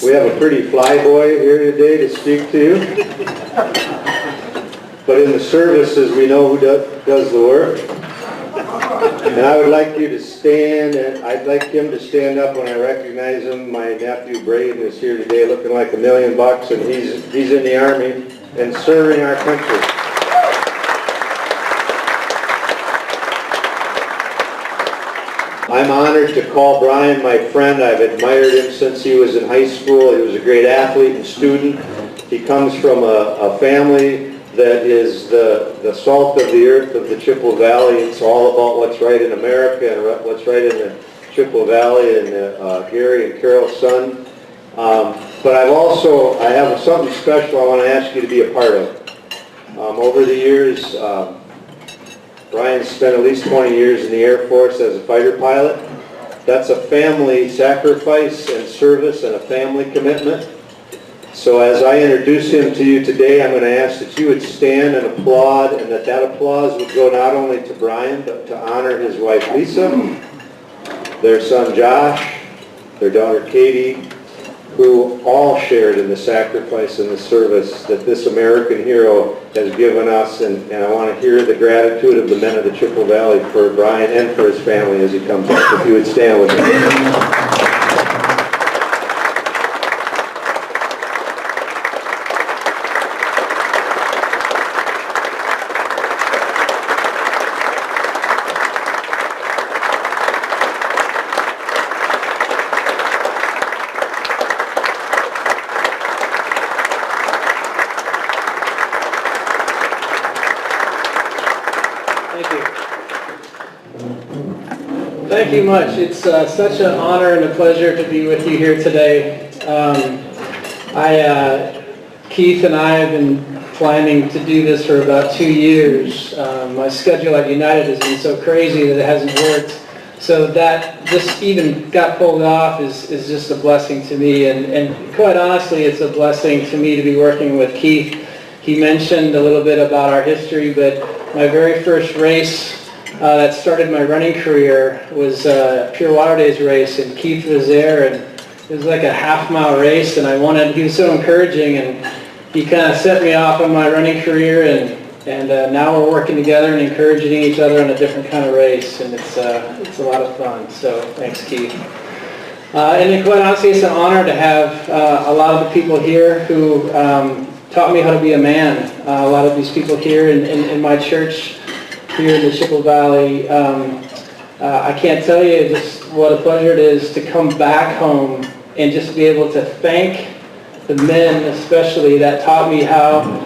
We have a pretty fly boy here today to speak to you. But in the services, we know who does the work. And I would like you to stand, and I'd like him to stand up when I recognize him. My nephew Braden is here today looking like $1 million, and he's in the Army and serving our country. I'm honored to call Brian my friend. I've admired him since he was in high school. He was a great athlete and student. He comes from a family that is the salt of the earth of the Chippewa Valley. It's all about what's right in America and what's right in the Chippewa Valley, and Gary and Carol's son. But I have something special I want to ask you to be a part of. Over the years, Brian spent at least 20 years in the Air Force as a fighter pilot. That's a family sacrifice and service and a family commitment. So as I introduce him to you today, I'm going to ask that you would stand and applaud, and that applause would go not only to Brian, but to honor his wife Lisa, their son Josh, their daughter Katie, who all shared in the sacrifice and the service that this American hero has given us. And I want to hear the gratitude of the men of the Chippewa Valley for Brian and for his family as he comes up. If you would stand with me. Thank you much. It's such an honor and a pleasure to be with you here today. Keith and I have been planning to do this for about 2 years. My schedule at United has been so crazy that it hasn't worked. So that this even got pulled off is just a blessing to me. And quite honestly, it's a blessing to me to be working with Keith. He mentioned a little bit about our history, but my very first race that started my running career was a Pure Water Days race, and Keith was there, and it was like a half-mile race, and he was so encouraging, and he kind of set me off on my running career, and now we're working together and encouraging each other on a different kind of race, and it's a lot of fun. So thanks, Keith. And then quite honestly, it's an honor to have a lot of the people here who taught me how to be a man. A lot of these people here in my church here in the Chippewa Valley. I can't tell you just what a pleasure it is to come back home and just be able to thank the men especially that taught me how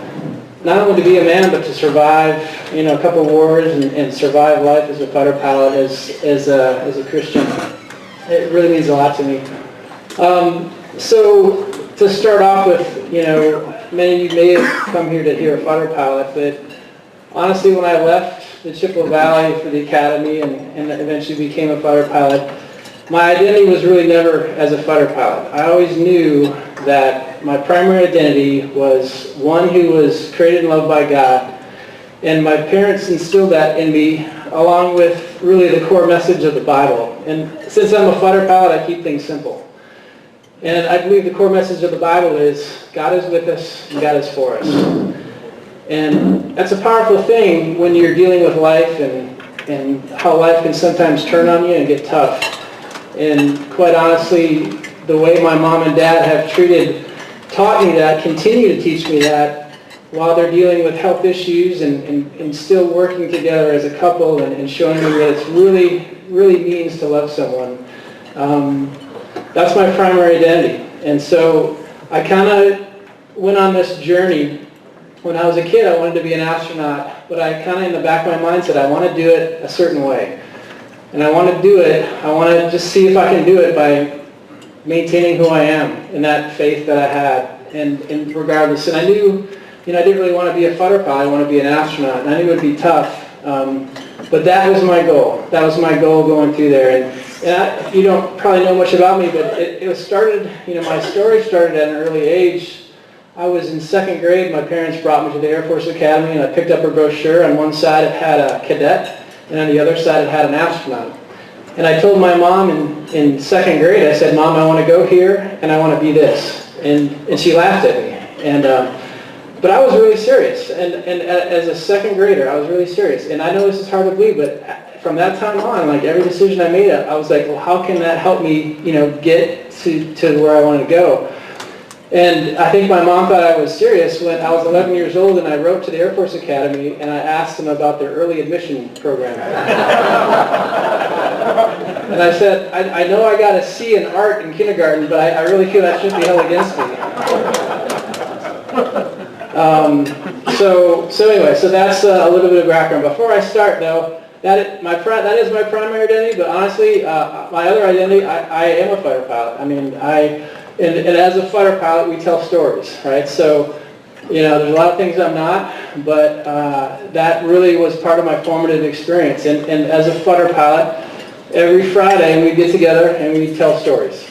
not only to be a man, but to survive, a couple wars and survive life as a fighter pilot, as a Christian. It really means a lot to me. So to start off with, many of you may have come here to hear a fighter pilot, but honestly, when I left the Chippewa Valley for the academy and eventually became a fighter pilot, my identity was really never as a fighter pilot. I always knew that my primary identity was one who was created and loved by God, and my parents instilled that in me along with really the core message of the Bible. And since I'm a fighter pilot, I keep things simple. And I believe the core message of the Bible is God is with us and God is for us. And that's a powerful thing when you're dealing with life and how life can sometimes turn on you and get tough. And quite honestly, the way my mom and dad have taught me that, continue to teach me that while they're dealing with health issues and still working together as a couple and showing me what it really means to love someone. That's my primary identity. And so I kind of went on this journey. When I was a kid, I wanted to be an astronaut, but I kind of in the back of my mind said I want to do it a certain way. And I want to do it, I want to just see if I can do it by maintaining who I am and that faith that I had, and regardless. And I knew, I didn't really want to be a fighter pilot, I want to be an astronaut, and I knew it would be tough. But that was my goal. That was my goal going through there. And you don't probably know much about me, but it started, my story started at an early age. I was in 2nd grade. My parents brought me to the Air Force Academy, and I picked up a brochure. On one side it had a cadet, and on the other side it had an astronaut. And I told my mom in 2nd grade, I said, Mom, I want to go here and I want to be this. And she laughed at me. And but I was really serious. And as a 2nd grader, I was really serious. And I know this is hard to believe, but from that time on, like every decision I made, I was like, well, how can that help me, get to where I want to go? And I think my mom thought I was serious when I was 11 years old and I wrote to the Air Force Academy and I asked them about their early admission program. And I said, I know I got a C in art in kindergarten, but I really feel that shouldn't be held against me. So anyway, so that's a little bit of background. Before I start though, that is my primary identity, but honestly, my other identity, I am a fighter pilot. I mean, and as a fighter pilot, we tell stories, right? So, there's a lot of things I'm not, but that really was part of my formative experience. And as a fighter pilot, every Friday we'd get together and we'd tell stories.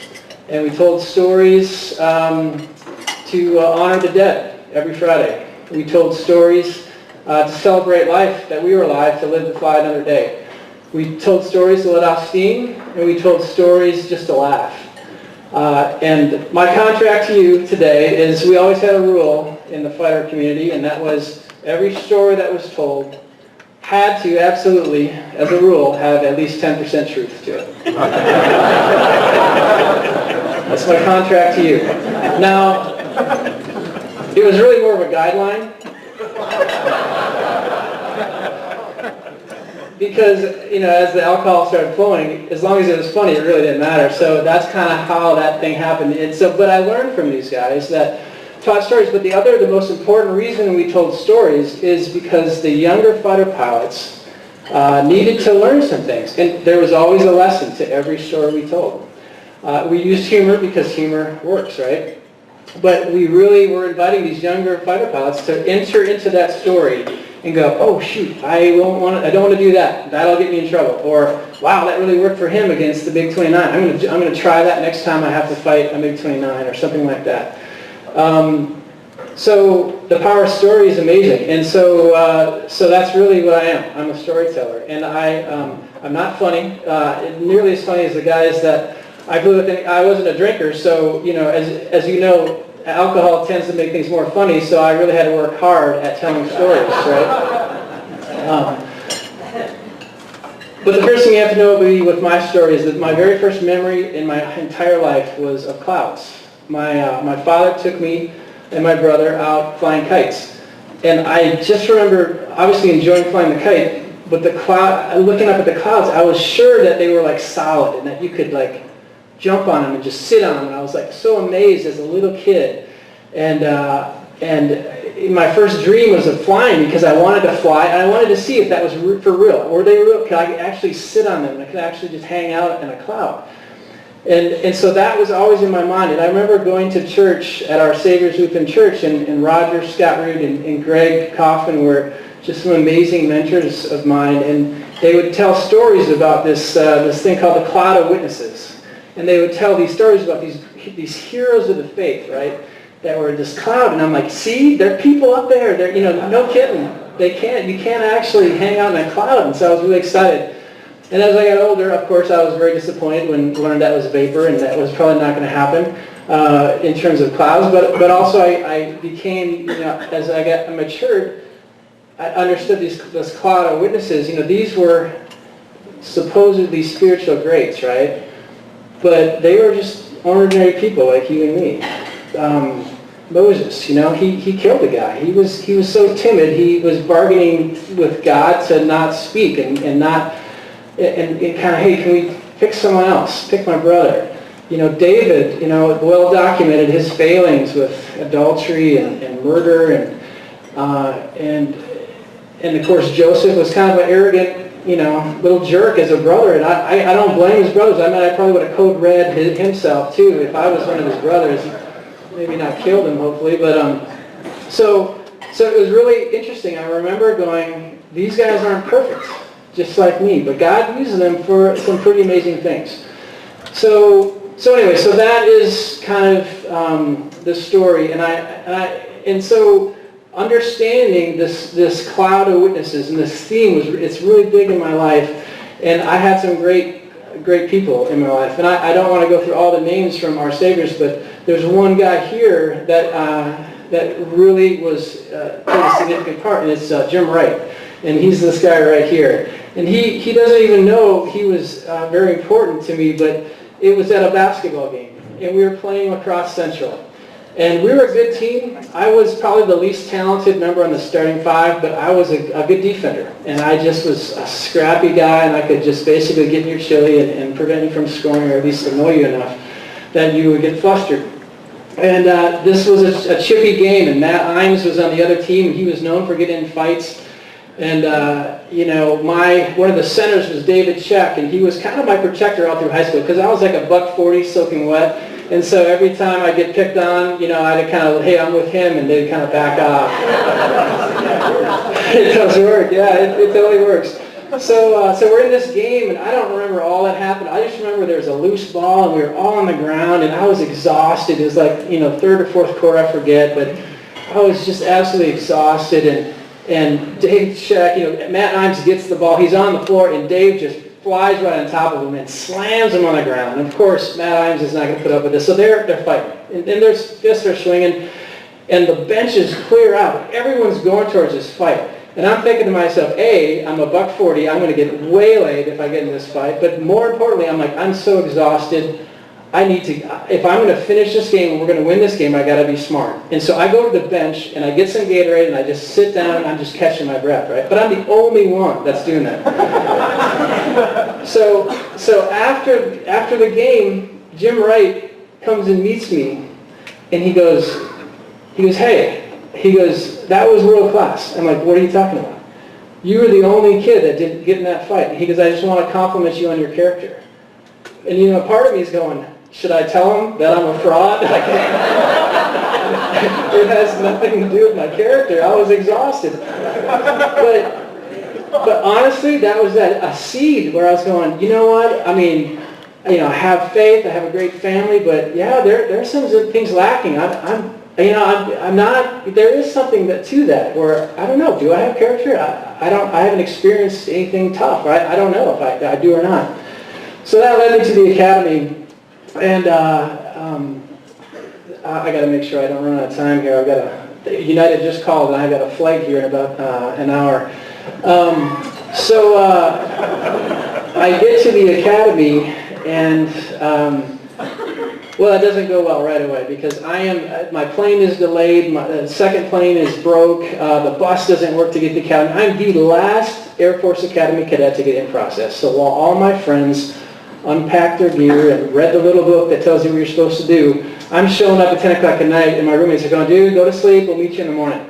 And we told stories to honor the dead every Friday. We told stories to celebrate life, that we were alive, to live to fly another day. We told stories to let off steam, and we told stories just to laugh. And my contract to you today is we always had a rule in the fighter community, and that was every story that was told had to absolutely, as a rule, have at least 10% truth to it. That's my contract to you. Now, it was really more of a guideline. Because, as the alcohol started flowing, as long as it was funny, it really didn't matter. So that's kind of how that thing happened. And so, but I learned from these guys that taught stories. But the most important reason we told stories is because the younger fighter pilots needed to learn some things. And there was always a lesson to every story we told. We used humor because humor works, right? But we really were inviting these younger fighter pilots to enter into that story and go, oh shoot, I don't want to do that. That'll get me in trouble. Or, wow, that really worked for him against the MiG-29. I'm going to try that next time I have to fight a MiG-29 or something like that. So the power of story is amazing, and so that's really what I am. I'm a storyteller, and I'm not funny, nearly as funny as the guys that I flew with. I wasn't a drinker, so as you know. Alcohol tends to make things more funny, so I really had to work hard at telling stories, right? But the first thing you have to know with my story is that my very first memory in my entire life was of clouds. My father took me and my brother out flying kites. And I just remember obviously enjoying flying the kite, but looking up at the clouds, I was sure that they were like solid and that you could like jump on them and just sit on them. And I was like so amazed as a little kid. And my first dream was of flying because I wanted to fly and I wanted to see if that was for real. Were they real? Could I actually sit on them? And I could actually just hang out in a cloud. And so that was always in my mind. And I remember going to church at our Savior's Lutheran Church, and Roger Scott Root and Greg Coffin were just some amazing mentors of mine. And they would tell stories about this thing called the cloud of witnesses. And they would tell these stories about these heroes of the faith, right? That were in this cloud, and I'm like, see, there are people up there. They're, no kidding. You can't actually hang out in a cloud. And so I was really excited. And as I got older, of course, I was very disappointed when I learned that was vapor, and that was probably not going to happen in terms of clouds. But also, I became, as I got matured, I understood this cloud of witnesses. These were supposedly spiritual greats, right? But they were just ordinary people like you and me. Moses, he killed a guy. He was so timid. He was bargaining with God to not speak and kind of, hey, can we pick someone else? Pick my brother. David, well documented his failings with adultery and murder and of course Joseph was kind of an arrogant, little jerk as a brother, and I don't blame his brothers. I mean, I probably would have code red himself too if I was one of his brothers. Maybe not killed him, hopefully, but so it was really interesting. I remember going, these guys aren't perfect, just like me, but God uses them for some pretty amazing things. So anyway, so that is kind of the story, and so understanding this cloud of witnesses and this theme it's really big in my life, and I had some great great people in my life. And I don't want to go through all the names from our Saviors, but there's one guy here that really was played a significant part, and it's Jim Wright. And he's this guy right here. And he doesn't even know he was very important to me, but it was at a basketball game. And we were playing Lacrosse Central. And we were a good team. I was probably the least talented member on the starting five, but I was a good defender. And I just was a scrappy guy, and I could just basically get in your chili and prevent you from scoring, or at least annoy you enough that you would get flustered. And this was a chippy game, and Matt Imes was on the other team, and he was known for getting in fights. And, you know, one of the centers was David Check, and he was kind of my protector all through high school, because I was like a $140 soaking wet. And so every time I get picked on, you know, I'd kind of, hey, I'm with him, and they'd kind of back off. It does work, yeah, it totally works. So we're in this game, and I don't remember all that happened. I just remember there was a loose ball, and we were all on the ground, and I was exhausted. It was like, you know, third or fourth quarter, I forget, but I was just absolutely exhausted. And Dave Check, you know, Matt Imes gets the ball. He's on the floor, and Dave just flies right on top of him and slams him on the ground. And of course, Matt Imes is not going to put up with this. So they're fighting. And their fists are swinging, and the benches clear out. Everyone's going towards this fight. And I'm thinking to myself, A, I'm a $140. I'm going to get waylaid if I get in this fight. But more importantly, I'm like, I'm so exhausted. I need to, if I'm going to finish this game and we're going to win this game, I got to be smart. And so I go to the bench and I get some Gatorade and I just sit down and I'm just catching my breath, right? But I'm the only one that's doing that. So after the game, Jim Wright comes and meets me, and he goes, hey, he goes, that was world class. I'm like, what are you talking about? You were the only kid that didn't get in that fight. He goes, I just want to compliment you on your character. And you know, part of me is going, should I tell him that I'm a fraud? It has nothing to do with my character. I was exhausted. But honestly, that was a seed where I was going, you know what? I mean, you know, I have faith. I have a great family, but yeah, there are some things lacking. I'm not. There is something to that where I don't know. Do I have character? I haven't experienced anything tough. Right? I don't know if I do or not. So that led me to the academy. And I got to make sure I don't run out of time here. I've got United just called, and I've got a flight here in about an hour. I get to the academy, and well, it doesn't go well right away because my plane is delayed. My second plane is broke. The bus doesn't work to get to the academy. I'm the last Air Force Academy cadet to get in process. So while all my friends unpacked their gear and read the little book that tells you what you're supposed to do, I'm showing up at 10 o'clock at night, and my roommates are going, dude, go to sleep, we'll meet you in the morning.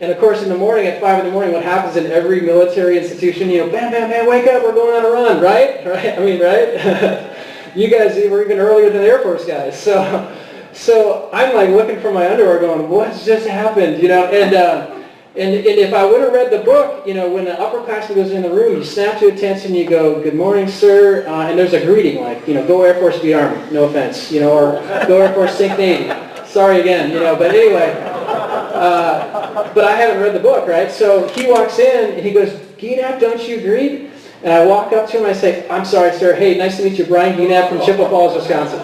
And of course, in the morning, at 5 in the morning, what happens in every military institution, you know, bam, bam, bam, wake up, we're going on a run, right? Right? I mean, right? You guys were even earlier than the Air Force guys. So I'm like looking for my underwear going, what's just happened, you know? And if I would have read the book, you know, when the upperclassman goes in the room, you snap to attention, you go, good morning, sir, and there's a greeting like, you know, go Air Force, be Army, no offense, you know, or go Air Force, sink Navy, sorry again, you know, but anyway, but I haven't read the book, right? So he walks in, and he goes, Gienapp, don't you agree? And I walk up to him, and I say, I'm sorry, sir, hey, nice to meet you, Brian Gienapp from Chippewa Falls, Wisconsin.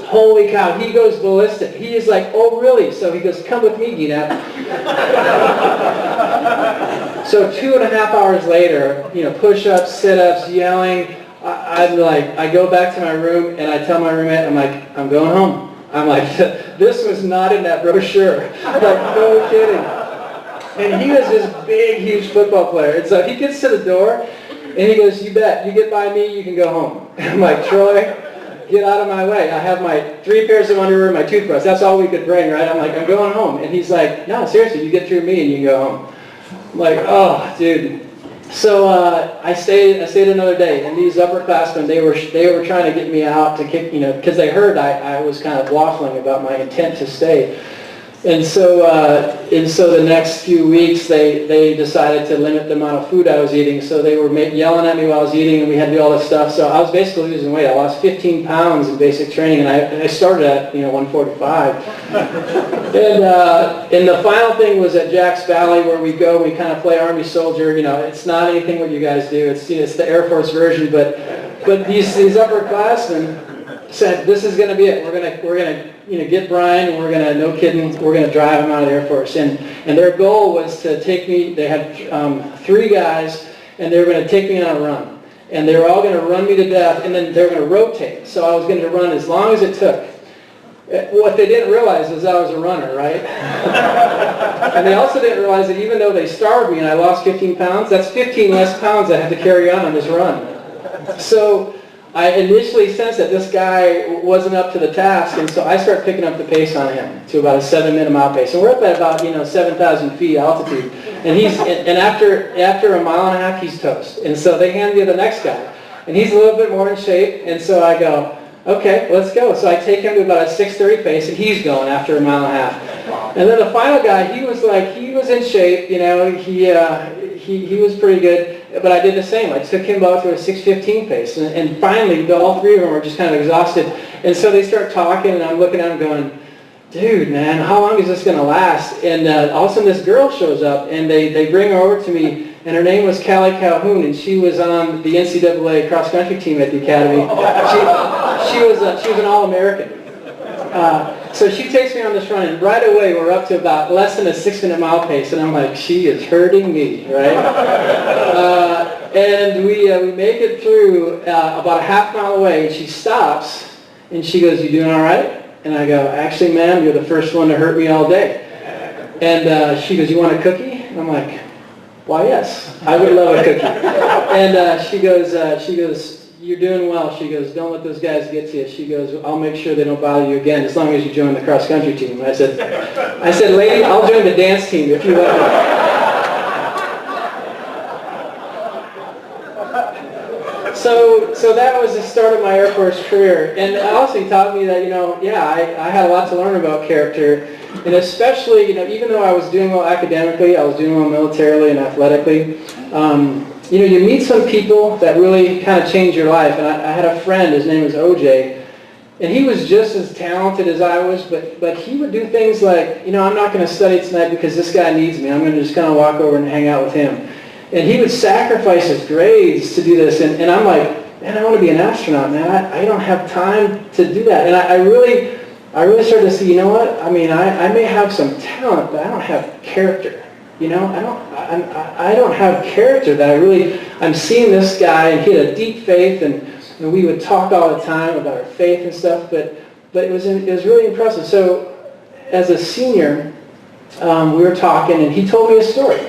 Holy cow, he goes ballistic. He is like, oh, really? So he goes, come with me, Gienapp. So 2.5 hours later, you know, push-ups, sit-ups, yelling, I go back to my room, and I tell my roommate, I'm like, I'm going home. I'm like, this was not in that brochure. I'm like, no kidding. And he was this big, huge football player. And so he gets to the door, and he goes, you bet, you get by me, you can go home. I'm like, Troy, get out of my way. I have my 3 pairs of underwear, my toothbrush. That's all we could bring, right? I'm like, I'm going home. And he's like, no, seriously, you get through me and you can go home. I'm like, oh, dude. So I stayed another day, and these upperclassmen, they were trying to get me out to kick, you know, because they heard I was kind of waffling about my intent to stay. And so the next few weeks, they decided to limit the amount of food I was eating. So they were yelling at me while I was eating, and we had to do all this stuff. So I was basically losing weight. I lost 15 pounds in basic training, and I started at 145. And the final thing was at Jack's Valley, where we kind of play Army Soldier. You know, it's not anything what you guys do. It's the Air Force version, but But these upperclassmen said, this is going to be it. We're going to get Brian, and we're going to, no kidding, we're going to drive him out of the Air Force. And their goal was to take me. They had 3 guys, and they were going to take me on a run. And they were all going to run me to death, and then they were going to rotate. So I was going to run as long as it took. What they didn't realize is I was a runner, right? And they also didn't realize that even though they starved me and I lost 15 pounds, that's 15 less pounds I had to carry on this run. So I initially sensed that this guy wasn't up to the task, and so I started picking up the pace on him to about a 7-minute mile pace. And we're up at about 7,000 feet altitude, and after a mile and a half, he's toast. And so they hand me the next guy, and he's a little bit more in shape, and so I go, okay, let's go. So I take him to about a 6:30 pace, and he's going after a mile and a half. And then the final guy, he was in shape, he was pretty good. But I did the same. I took him about to a 6:15 pace. And finally, all 3 of them were just kind of exhausted. And so they start talking, and I'm looking at them going, dude, man, how long is this going to last? And all of a sudden, this girl shows up, and they bring her over to me, and her name was Hallie Calhoun, and she was on the NCAA cross-country team at the academy. She was an All-American. So she takes me on this run, and right away we're up to about less than a 6-minute mile pace, and I'm like, she is hurting me, right? And we make it through about a half mile away, and she stops, and she goes, you doing all right? And I go, actually, ma'am, you're the first one to hurt me all day. And she goes, you want a cookie? And I'm like, why, yes, I would love a cookie. And she goes, you're doing well. She goes, don't let those guys get to you. She goes, I'll make sure they don't bother you again as long as you join the cross-country team. And I said, lady, I'll join the dance team if you let me. So that was the start of my Air Force career. And it also taught me that, I had a lot to learn about character. And especially, even though I was doing well academically, I was doing well militarily and athletically, you meet some people that really kind of change your life. And I had a friend, his name was OJ, and he was just as talented as I was, but he would do things like, I'm not going to study tonight because this guy needs me. I'm going to just kind of walk over and hang out with him. And he would sacrifice his grades to do this. And I'm like, man, I want to be an astronaut, man. I don't have time to do that. And I really started to see, I mean, I may have some talent, but I don't have character. I don't have character that I'm seeing this guy, and he had a deep faith, and we would talk all the time about our faith and stuff, but it was really impressive. So as a senior, we were talking, and he told me a story.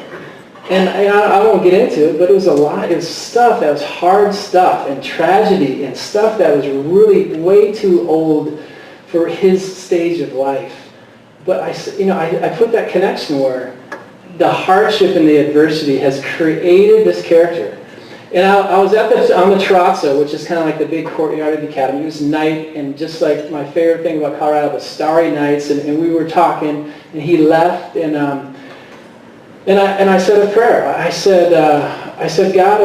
And I won't get into it, but it was a lot. It was stuff that was hard stuff, and tragedy, and stuff that was really way too old for his stage of life. But I put that connection where the hardship and the adversity has created this character. And I was on the terrazzo, which is kind of like the big courtyard of the academy. It was night, and just like my favorite thing about Colorado was starry nights, and we were talking, and he left, and I said a prayer. I said, God,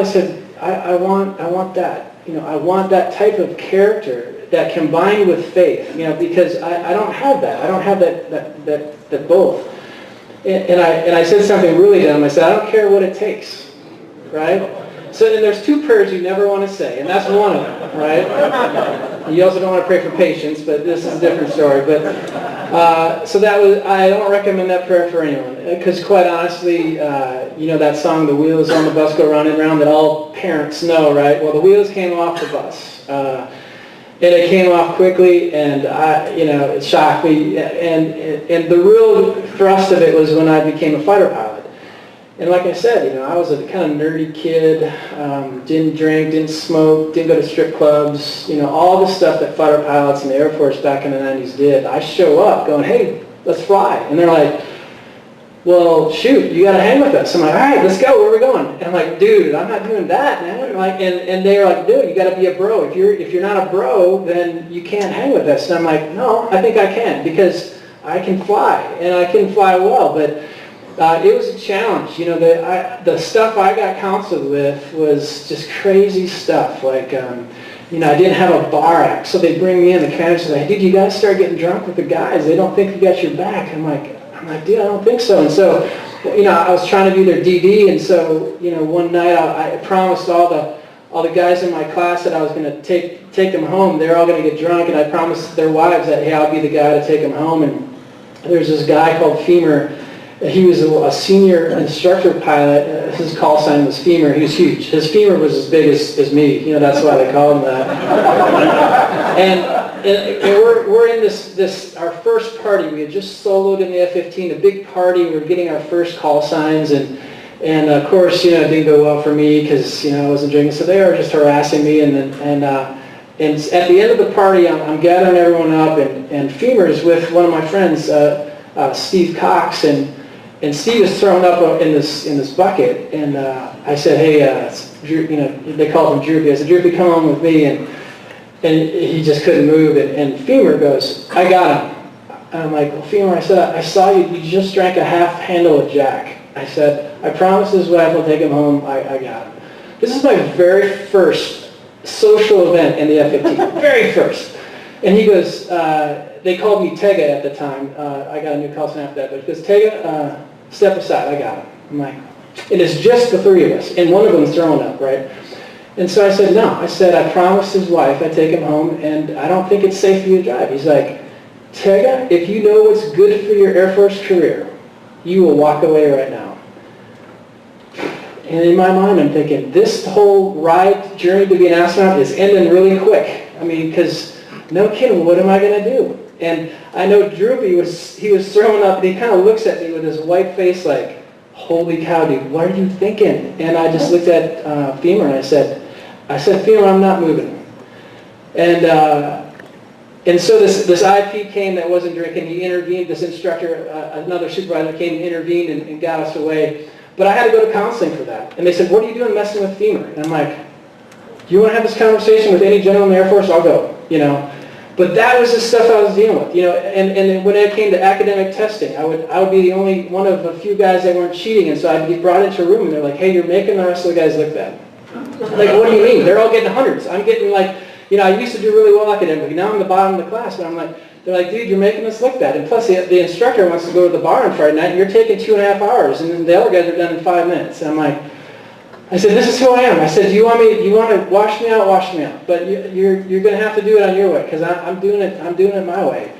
I want that. I want that type of character that combined with faith. Because I don't have that. I don't have that both. And I said something really dumb. I said, I don't care what it takes, right? So then there's 2 prayers you never want to say, and that's one of them, right? You also don't want to pray for patience, but this is a different story. But so I don't recommend that prayer for anyone, because quite honestly, that song, "The Wheels on the Bus Go Round and Round," that all parents know, right? Well, the wheels came off the bus. And it came off quickly, and it shocked me. And the real thrust of it was when I became a fighter pilot. And like I said, I was a kind of nerdy kid, didn't drink, didn't smoke, didn't go to strip clubs, all the stuff that fighter pilots in the Air Force back in the 90s did. I show up going, hey, let's fly. And they're like, well, shoot, you got to hang with us. I'm like, all right, let's go. Where are we going? And I'm like, dude, I'm not doing that, man. And they were like, dude, you got to be a bro. If you're not a bro, then you can't hang with us. And I'm like, no, I think I can, because I can fly, and I can fly well. But it was a challenge. The stuff I got counseled with was just crazy stuff. Like, I didn't have a bar act, so they bring me in. The commander says, dude, you guys start getting drunk with the guys. They don't think you got your back. I'm like, dude, I don't think so. And so, I was trying to be their DD, and so, one night I promised all all the guys in my class that I was going to take them home, they're all going to get drunk, and I promised their wives that, hey, I'll be the guy to take them home. And there's this guy called Fighrter. He was a senior instructor pilot. His call sign was Fighrter. He was huge. His femur was as big as me. You know, that's why they called him that. and we're in this our first party. We had just soloed in the F-15, a big party. We were getting our first call signs, and of course, you know, it didn't go well for me because, you know, I wasn't drinking. So they were just harassing me, and at the end of the party, I'm gathering everyone up, and Fighrter's with one of my friends, Steve Cox, and Steve is thrown up in this bucket, and I said, hey, you know, they called him Droopy. I said, Droopy, come on with me, and he just couldn't move, and Fighrter goes, I got him. And I'm like, well, Fighrter, I said, I saw you just drank a half handle of Jack. I said, I promised his wife I'll take him home. I got him. This is my very first social event in the F-15, very first. And he goes, they called me Tega at the time. I got a new call sign after that, but he goes, Tega, step aside, I got him. I'm like, and it's just the three of us, and one of them's throwing up, right? And so I said, no. I said, I promised his wife I'd take him home, and I don't think it's safe for you to drive. He's like, Tega, if you know what's good for your Air Force career, you will walk away right now. And in my mind, I'm thinking, this whole ride, journey to be an astronaut is ending really quick. I mean, because no kidding, what am I going to do? And I know Droopy was throwing up, and he kind of looks at me with his white face like, holy cow, dude, what are you thinking? And I just looked at Fighrter, and I said, Fighrter, I'm not moving. And so this IP came that wasn't drinking. He intervened. This instructor, another supervisor came and intervened and got us away. But I had to go to counseling for that. And they said, what are you doing messing with Fighrter? And I'm like, do you want to have this conversation with any general in the Air Force? I'll go, you know. But that was the stuff I was dealing with, you know. And when it came to academic testing, I would be the only one of a few guys that weren't cheating. And so I'd be brought into a room, and they're like, hey, you're making the rest of the guys look bad. Like, what do you mean? They're all getting hundreds. I'm getting like, you know, I used to do really well academically. Now I'm the bottom of the class, but I'm like, they're like, dude, you're making us look bad. And plus, the instructor wants to go to the bar on Friday night, and you're taking 2.5 hours, and then the other guys are done in 5 minutes. And I'm like, I said, this is who I am. I said, you want to wash me out? Wash me out. But you're going to have to do it on your way, because I'm doing it my way.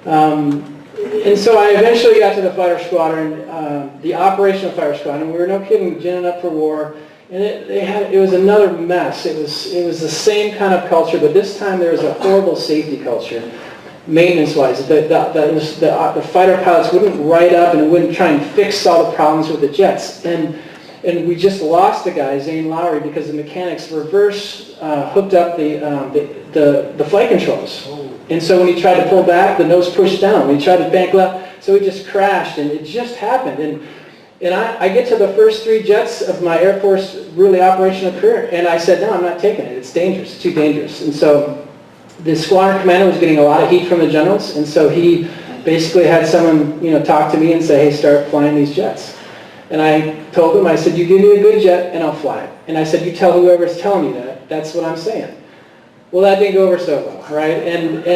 And so I eventually got to the fighter squadron, the operational fighter squadron. We were, no kidding, ginning up for war. And it was another mess. It was the same kind of culture, but this time there was a horrible safety culture, maintenance-wise. The fighter pilots wouldn't write up and wouldn't try and fix all the problems with the jets. And we just lost the guy, Zane Lowry, because the mechanics reverse hooked up the flight controls. And so when he tried to pull back, the nose pushed down. When he tried to bank left, so he just crashed, and it just happened. And I get to the first 3 jets of my Air Force really operational career, and I said, no, I'm not taking it. It's dangerous. It's too dangerous. And so the squadron commander was getting a lot of heat from the generals, and so he basically had someone, you know, talk to me and say, hey, start flying these jets. And I told him, I said, you give me a good jet, and I'll fly it. And I said, you tell whoever's telling me that. That's what I'm saying. Well, that didn't go over so well, right? And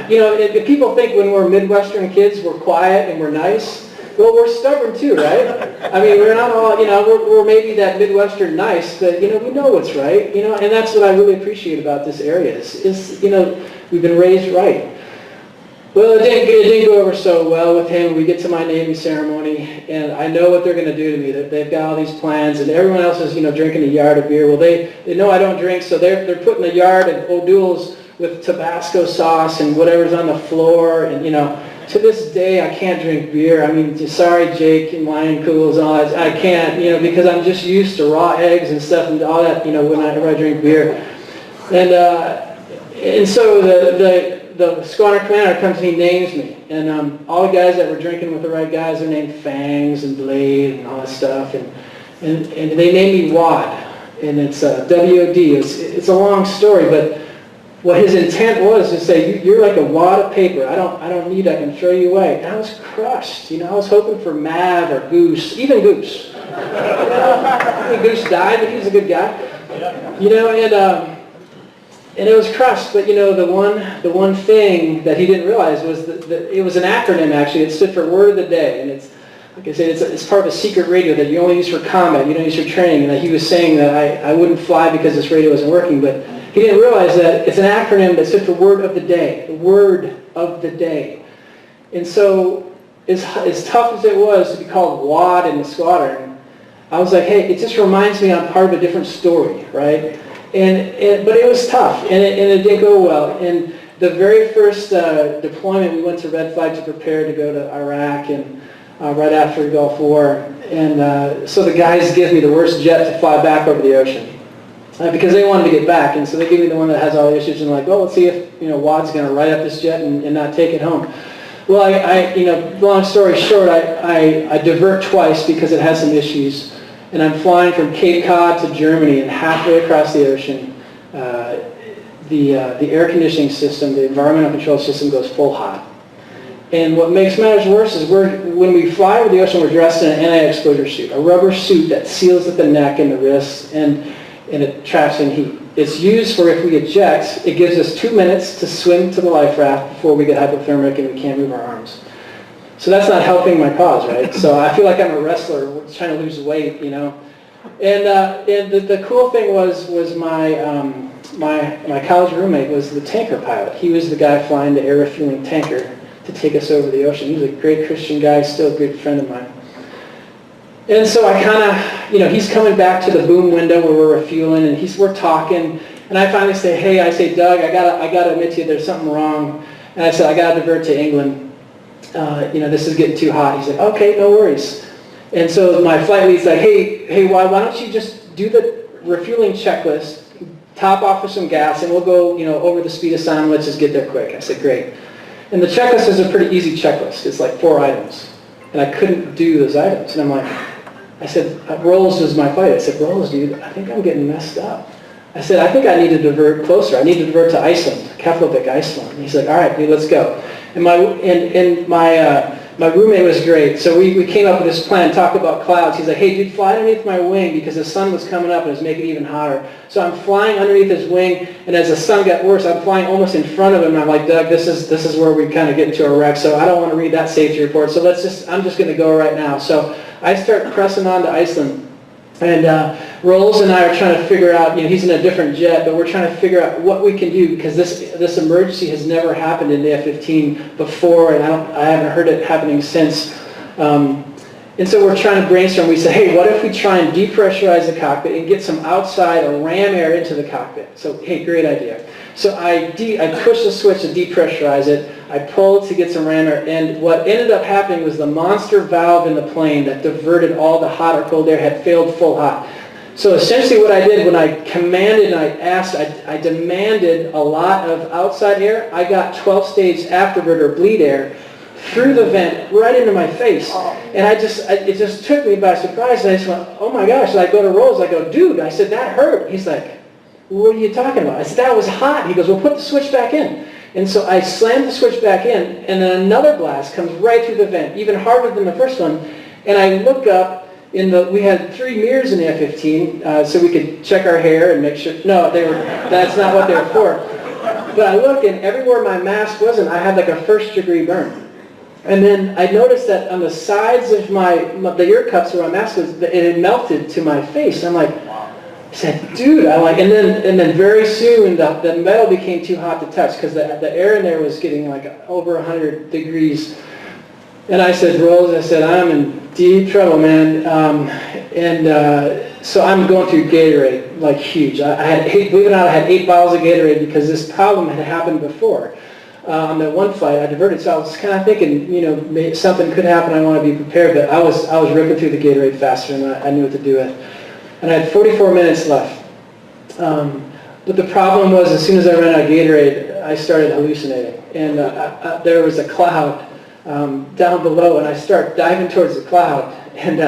you know, if people think when we're Midwestern kids, we're quiet and we're nice. Well, we're stubborn too, right? I mean, we're not all, you know, we're maybe that Midwestern nice, but, you know, we know what's right, you know, and that's what I really appreciate about this area is, you know, we've been raised right. Well, it didn't go over so well with him. We get to my naming ceremony, and I know what they're going to do to me. They've got all these plans, and everyone else is, you know, drinking a yard of beer. Well, they know I don't drink, so they're putting a yard of O'Doul's with Tabasco sauce and whatever's on the floor, and, you know, to this day, I can't drink beer. I mean, sorry, Jake and Lion Cools and all that. I can't, you know, because I'm just used to raw eggs and stuff and all that, you know, whenever I drink beer. And so the squadron commander comes and he names me. And all the guys that were drinking with the right guys are named Fangs and Blade and all that stuff. And they named me WAD. And it's W-O-D. It's a long story, but what his intent was to say, you're like a wad of paper. I don't need. I can throw you away. And I was crushed. You know, I was hoping for Mav or Goose, even Goose. I mean, Goose died, but he was a good guy. You know, and it was crushed. But you know, the one thing that he didn't realize was that it was an acronym actually. It stood for Word of the Day, and it's like I said, it's part of a secret radio that you only use for combat, you don't use for training, and that he was saying that I wouldn't fly because this radio wasn't working, but he didn't realize that it's an acronym that stood for word of the day, the word of the day. And so, as tough as it was to be called WAD in the squadron, I was like, hey, it just reminds me I'm part of a different story, right? But it was tough, and it didn't go well. And the very first deployment, we went to Red Flag to prepare to go to Iraq, and right after the Gulf War. And so the guys give me the worst jet to fly back over the ocean because they wanted to get back. And so they give me the one that has all the issues, and like, well, let's see if WAD's going to write up this jet and not take it home. Well, long story short, I divert twice because it has some issues. And I'm flying from Cape Cod to Germany, and halfway across the ocean, the air conditioning system, the environmental control system goes full hot. And what makes matters worse is when we fly over the ocean, we're dressed in an anti-exposure suit, a rubber suit that seals at the neck and the wrists, and it traps in heat. It's used for if we eject, it gives us 2 minutes to swim to the life raft before we get hypothermic and we can't move our arms. So that's not helping my cause, right? So I feel like I'm a wrestler trying to lose weight, And the cool thing was my college roommate was the tanker pilot. He was the guy flying the air refueling tanker to take us over the ocean. He was a great Christian guy, still a good friend of mine. And so I kind of, he's coming back to the boom window where we're refueling, and we're talking, and I finally say, hey, Doug, I gotta admit to you, there's something wrong. And I said, I gotta divert to England. This is getting too hot. He's like, okay, no worries. And so my flight lead's like, hey, why don't you just do the refueling checklist, top off with some gas, and we'll go, over the speed of sound, let's just get there quick. I said, great. And the checklist is a pretty easy checklist. It's like 4 items. And I couldn't do those items. And I'm like, I said, Rolls was my flight. I said, Rolls, dude, I think I'm getting messed up. I said, I think I need to divert closer. I need to divert to Iceland, Keflavik, Iceland. And he's like, all right, dude, let's go. And my roommate was great. So we came up with this plan, talked about clouds. He's like, hey, dude, fly underneath my wing because the sun was coming up and it was making it even hotter. So I'm flying underneath his wing, and as the sun got worse, I'm flying almost in front of him. And I'm like, Doug, this is where we kind of get into a wreck. So I don't want to read that safety report. So I'm just going to go right now. So I start pressing on to Iceland. And Rolls and I are trying to figure out, he's in a different jet, but we're trying to figure out what we can do because this emergency has never happened in the F-15 before, and I haven't heard it happening since. And so we're trying to brainstorm. We say, hey, what if we try and depressurize the cockpit and get some outside or ram air into the cockpit? So, hey, great idea. So I push the switch to depressurize it. I pulled to get some ram air, and what ended up happening was the monster valve in the plane that diverted all the hot or cold air had failed full hot. So essentially what I did when I commanded and I asked, I demanded a lot of outside air. I got 12-stage afterburner bleed air through the vent right into my face. And it just took me by surprise, and I just went, oh my gosh. And I go to Rolls, I go, dude, I said, that hurt. He's like, what are you talking about? I said, that was hot. He goes, well, put the switch back in. And so I slammed the switch back in, and then another blast comes right through the vent, even harder than the first one. And I look up, we had 3 mirrors in the F-15, so we could check our hair and make sure, no, that's not what they were for. But I look, and everywhere my mask wasn't, I had like a 1st-degree burn. And then I noticed that on the sides of the ear cups where my mask was, it had melted to my face. And I'm like, I said, dude, and then very soon the metal became too hot to touch because the air in there was getting like over 100 degrees. And I said, Rolls, I'm in deep trouble, man. So I'm going through Gatorade, like huge. Believe it or not, I had 8 bottles of Gatorade because this problem had happened before. On that one flight, I diverted, so I was kind of thinking, maybe something could happen. I want to be prepared, but I was ripping through the Gatorade faster, and I knew what to do with. And I had 44 minutes left. But the problem was, as soon as I ran out of Gatorade, I started hallucinating, and there was a cloud down below, and I start diving towards the cloud. And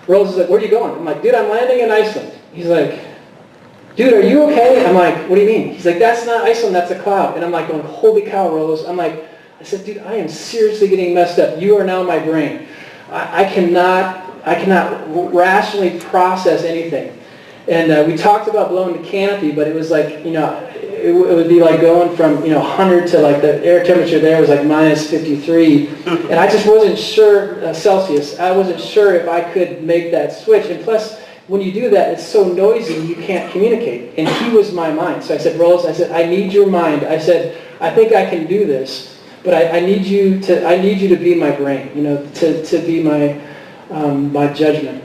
Rolls is like, "Where are you going?" I'm like, "Dude, I'm landing in Iceland." He's like, "Dude, are you okay?" I'm like, "What do you mean?" He's like, "That's not Iceland, that's a cloud." And I'm like going, "Holy cow, Rolls." I said, "Dude, I am seriously getting messed up. You are now my brain. I cannot rationally process anything." And we talked about blowing the canopy, but it was like, you know, it would be like going from, you know, 100 to like the air temperature there was like minus 53. And I just wasn't sure, Celsius, I wasn't sure if I could make that switch. And plus, when you do that, it's so noisy, you can't communicate. And he was my mind. So I said, Rose, I said, I need your mind. I said, I think I can do this, but I need you to be my brain, you know, to be my, my judgment.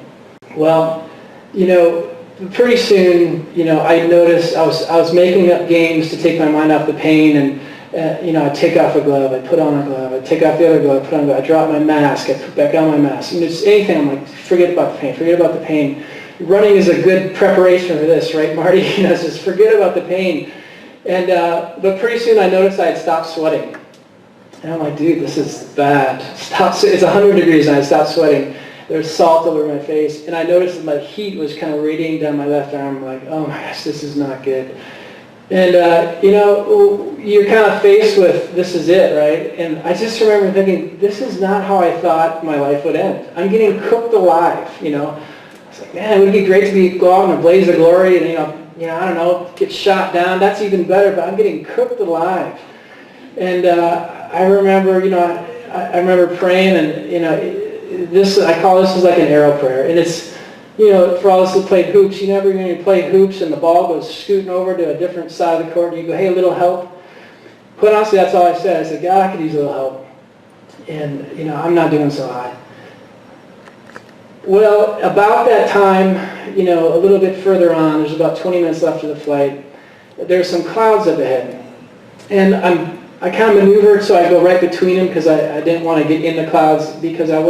Well, you know, pretty soon, you know, I noticed I was making up games to take my mind off the pain, and you know, I'd take off a glove, I'd put on a glove, I'd take off the other glove, put on a glove, I'd drop my mask, I'd put back on my mask. You know, just anything, I'm like, forget about the pain, forget about the pain. Running is a good preparation for this, right, Marty? You know, just forget about the pain. And, but pretty soon I noticed I had stopped sweating. And I'm like, dude, this is bad. It's 100 degrees and I stopped sweating. There's salt over my face, and I noticed that my heat was kind of radiating down my left arm. I'm like, oh my gosh, this is not good. And, you know, you're kind of faced with, this is it, right? And I just remember thinking, this is not how I thought my life would end. I'm getting cooked alive, you know. I was like, man, it would be great to go out in a blaze of glory and, you know, I don't know, get shot down. That's even better, but I'm getting cooked alive. And I remember, you know, I remember praying, and, you know, I call this like an arrow prayer. And it's, you know, for all of us who played hoops, you never even play hoops and the ball goes scooting over to a different side of the court and you go, hey, a little help. Quite honestly, that's all I said. I said, God, I could use a little help. And, you know, I'm not doing so hot. Well, about that time, you know, a little bit further on, there's about 20 minutes left of the flight, there's some clouds up ahead. And I kind of maneuvered so I go right between them because I didn't want to get in the clouds because I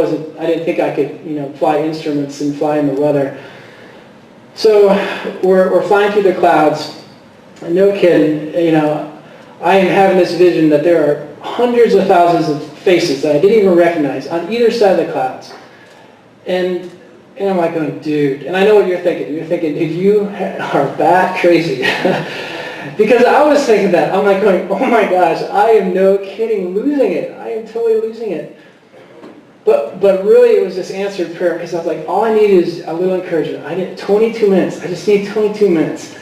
didn't think I could, you know, fly instruments and fly in the weather. So we're flying through the clouds, and no kidding, you know, I am having this vision that there are hundreds of thousands of faces that I didn't even recognize on either side of the clouds. And I'm like going, dude, and I know what you're thinking. You're thinking, dude, you are bat crazy. Because I was thinking that. I'm like going, oh my gosh, I am no kidding losing it. I am totally losing it. But really it was this answered prayer because I was like, all I need is a little encouragement. I need 22 minutes. I just need 22 minutes.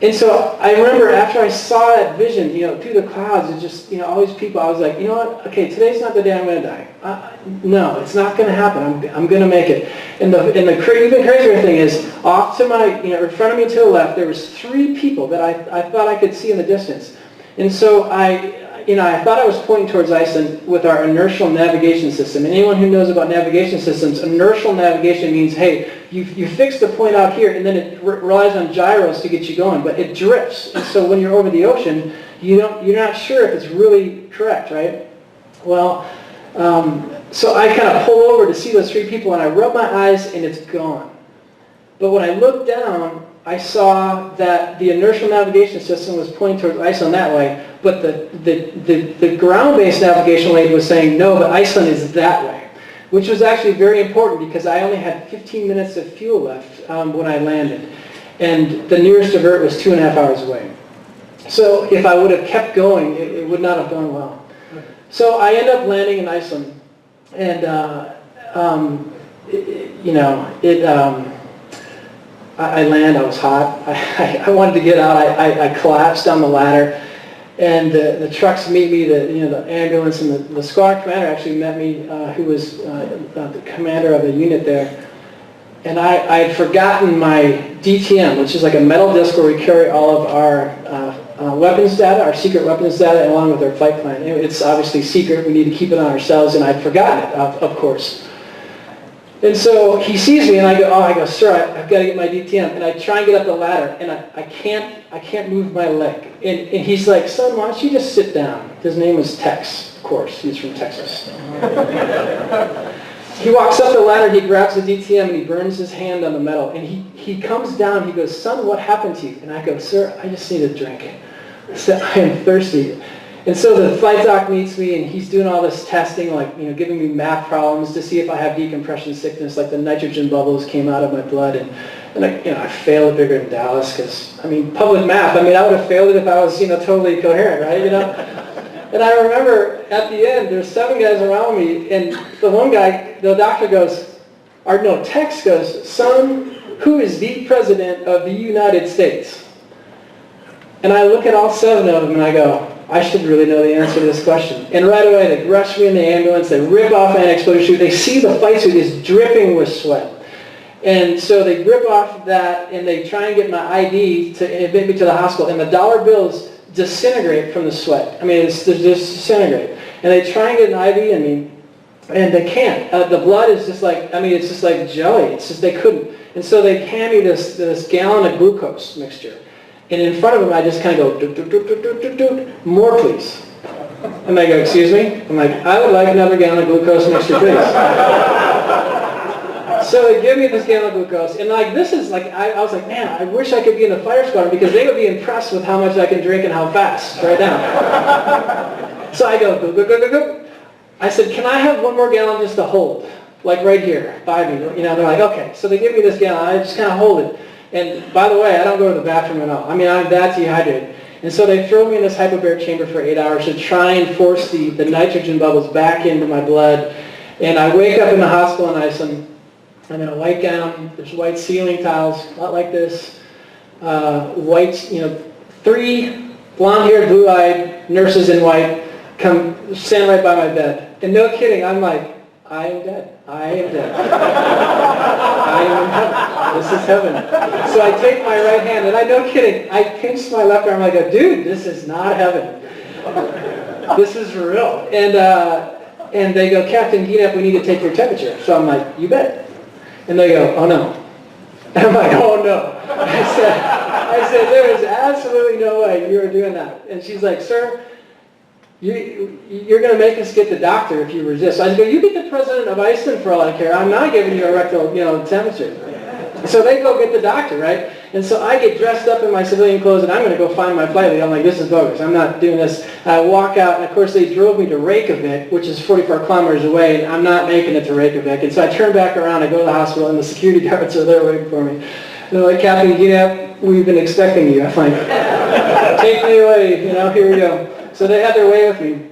And so I remember after I saw that vision, you know, through the clouds, it just, you know, all these people, I was like, you know what? Okay, today's not the day I'm going to die. No, it's not going to happen. I'm going to make it. And the even crazier thing is, off to my, you know, in front of me to the left, there was 3 people that I thought I could see in the distance. And so I thought I was pointing towards Iceland with our inertial navigation system. And anyone who knows about navigation systems, inertial navigation means, hey, you fix the point out here, and then it relies on gyros to get you going, but it drifts. And so when you're over the ocean, you're not sure if it's really correct, right? Well, so I kind of pull over to see those 3 people, and I rub my eyes, and it's gone. But when I looked down, I saw that the inertial navigation system was pointing towards Iceland that way, but the ground-based navigation lane was saying, no, but Iceland is that way, which was actually very important because I only had 15 minutes of fuel left when I landed. And the nearest divert was 2.5 hours away. So if I would have kept going, it would not have gone well. So I end up landing in Iceland, and I land, I was hot, I wanted to get out, I collapsed down the ladder, and the trucks meet me, the ambulance, and the squad commander actually met me, who was the commander of the unit there. And I had forgotten my DTM, which is like a metal disc where we carry all of our weapons data, our secret weapons data, along with our flight plan. It's obviously secret, we need to keep it on ourselves, and I'd forgotten it, of course. And so he sees me, and I go, sir, I've got to get my DTM. And I try and get up the ladder, and I can't move my leg. And he's like, son, why don't you just sit down? His name was Tex, of course. He's from Texas. He walks up the ladder, he grabs the DTM, and he burns his hand on the metal. And he comes down, he goes, son, what happened to you? And I go, sir, I just need a drink. I said, I am thirsty. And so the flight doc meets me, and he's doing all this testing, like, you know, giving me math problems to see if I have decompression sickness, like the nitrogen bubbles came out of my blood. And I failed bigger than Dallas because, I mean, public math, I would have failed it if I was, totally coherent, right, And I remember at the end, there's 7 guys around me, and the one guy, the doctor goes, Tex goes, son, who is the President of the United States? And I look at all 7 of them and I go, I should really know the answer to this question. And right away they rush me in the ambulance, they rip off my exposure suit, they see the flight suit is dripping with sweat. And so they rip off that and they try and get my ID to admit me to the hospital, and the dollar bills disintegrate from the sweat. I mean, they just disintegrate. And they try and get an IV in me, and they can't. The blood is just like, I mean, it's just like jelly. It's just, they couldn't. And so they hand me this gallon of glucose mixture. And in front of them, I just kind of go, doot, doot, doot, doot, doot, doot, doot. More, please. And they go, excuse me? I'm like, I would like another gallon of glucose mixture, please. So they give me this gallon of glucose, and like this is like, I was like, man, I wish I could be in the fire squadron because they would be impressed with how much I can drink and how fast right now. So I go, go, go, go, go, go. I said, can I have one more gallon just to hold, like right here by me? You know, they're like, okay. So they give me this gallon, I just kind of hold it. And by the way, I don't go to the bathroom at all. I mean, I'm that dehydrated. And so they throw me in this hypobaric chamber for 8 hours to try and force the nitrogen bubbles back into my blood. And I wake up in the hospital and I'm in a white gown, there's white ceiling tiles, a lot like this, white, 3 blonde-haired, blue-eyed nurses in white come stand right by my bed. And no kidding, I'm like, I am dead. I am dead. I am in heaven. This is heaven. So I take my right hand, and no kidding, I pinch my left arm. I go, dude, this is not heaven. This is real. And they go, Captain Gienapp, we need to take your temperature. So I'm like, you bet. And they go, oh no. And I'm like, oh no. I said, there is absolutely no way you are doing that. And she's like, sir, you're going to make us get the doctor if you resist. So I go, you get the president of Iceland for all I care. I'm not giving you a rectal, temperature. So they go get the doctor, right? And so I get dressed up in my civilian clothes, and I'm going to go find my flight lead. I'm like, this is bogus. I'm not doing this. I walk out, and of course they drove me to Reykjavik, which is 44 kilometers away, and I'm not making it to Reykjavik. And so I turn back around, I go to the hospital, and the security guards are there waiting for me. And they're like, Captain Gienapp, we've been expecting you. I'm like, take me away, here we go. So they had their way with me.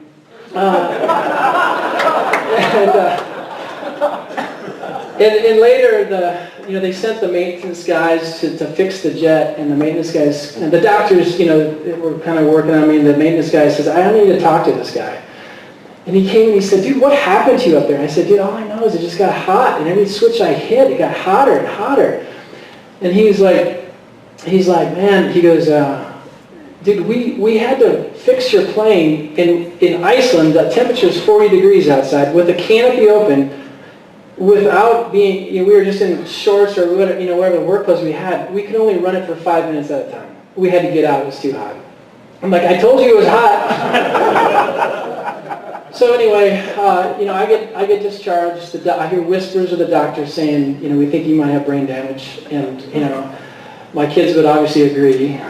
And later, they sent the maintenance guys to fix the jet, and the maintenance guys, and the doctors, were kind of working on me, and the maintenance guy says, I need to talk to this guy. And he came and he said, dude, what happened to you up there? And I said, dude, all I know is it just got hot, and every switch I hit, it got hotter and hotter. And he's like, man, he goes, dude, we had to fix your plane in Iceland. The temperature is 40 degrees outside with the canopy open, without being, we were just in shorts or whatever work clothes we had. We could only run it for 5 minutes at a time. We had to get out. It was too hot. I'm like, I told you it was hot. So anyway, I get discharged. I hear whispers of the doctor saying, we think you might have brain damage, and my kids would obviously agree,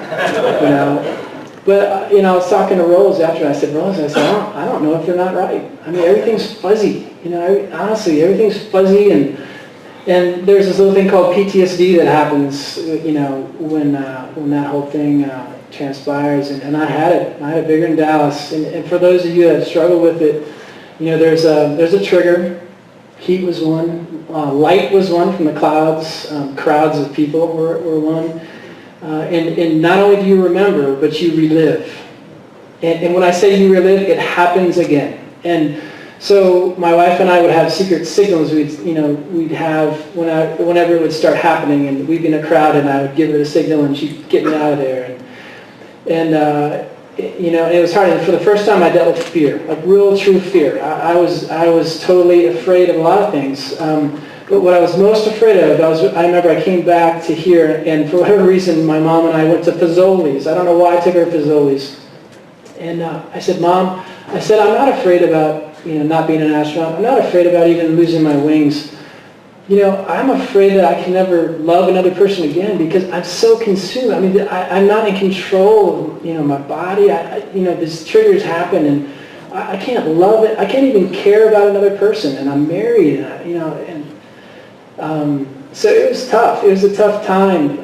But, I was talking to Rose after. I said, Rose, I don't know if they're not right. I mean, everything's fuzzy. Honestly, everything's fuzzy, and there's this little thing called PTSD that happens, when that whole thing transpires. And I had it. I had it bigger in Dallas. And for those of you that struggle with it, there's a trigger. Heat was one. Light was one from the clouds. Crowds of people were one. And not only do you remember, but you relive. And when I say you relive, it happens again. And so my wife and I would have secret signals we'd have whenever it would start happening, and we'd be in a crowd, and I would give her the signal, and she'd get me out of there. And it was hard. And for the first time, I dealt with fear, like real, true fear. I was totally afraid of a lot of things. But what I was most afraid of, I remember I came back to here, and for whatever reason, my mom and I went to Fazoli's. I don't know why I took her to Fazoli's. And I said, Mom, I'm not afraid about, not being an astronaut. I'm not afraid about even losing my wings. I'm afraid that I can never love another person again because I'm so consumed. I mean, I'm not in control of, my body. These triggers happen, and I can't love it. I can't even care about another person, and I'm married, so it was tough. It was a tough time.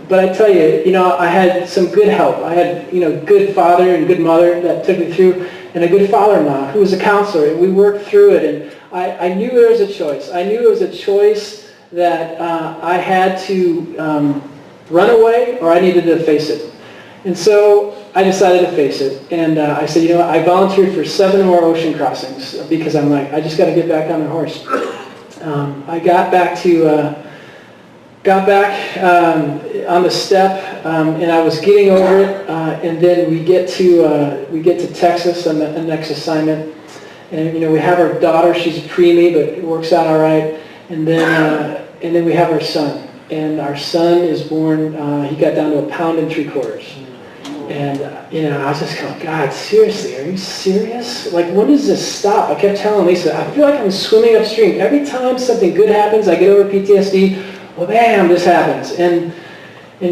But I tell you, I had some good help. I had, good father and good mother that took me through, and a good father-in-law who was a counselor, and we worked through it. And I knew there was a choice. I knew it was a choice that I had to run away or I needed to face it. And so I decided to face it. And I said, you know what, I volunteered for 7 more ocean crossings because I'm like, I just got to get back on the horse. I got back on the step, and I was getting over it, and then we get to Texas on the next assignment, and we have our daughter. She's a preemie, but it works out all right. And then we have our son, and our son is born. He got down to 1.75 pounds. And I was just going, God, seriously, are you serious? Like, when does this stop? I kept telling Lisa, I feel like I'm swimming upstream. Every time something good happens, I get over PTSD. Well, bam, this happens. And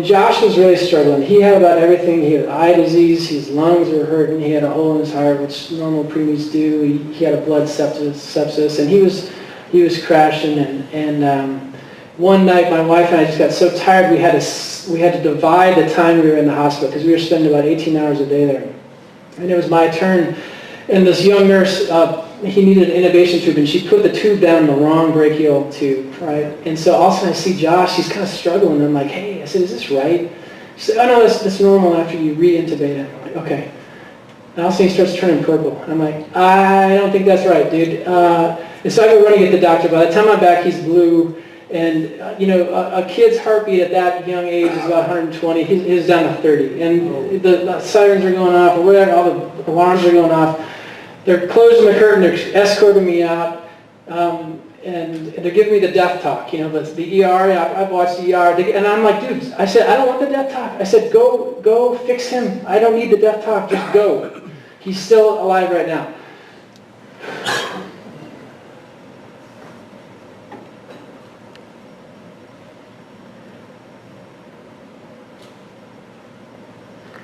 Josh was really struggling. He had about everything. He had eye disease. His lungs were hurting. He had a hole in his heart, which normal preemies do. He had a blood sepsis, and he was crashing. And one night, my wife and I just got so tired. We had to divide the time we were in the hospital because we were spending about 18 hours a day there. And it was my turn. And this young nurse, he needed an intubation tube, and she put the tube down in the wrong brachial tube, right? And so all of a sudden I see Josh, he's kind of struggling. I'm like, hey, I said, is this right? She said, oh no, that's normal after you re-intubate him. I'm like, okay. And all of a sudden he starts turning purple. And I'm like, I don't think that's right, dude. And so I go running to get the doctor. By the time I'm back, he's blue. And, a kid's heartbeat at that young age is about 120. His down to 30. And the sirens are going off, or whatever, all the alarms are going off. They're closing the curtain, they're escorting me out, and they're giving me the death talk, the ER. I've watched the ER, and I'm like, dude, I said, I don't want the death talk. I said, go fix him. I don't need the death talk, just go. He's still alive right now.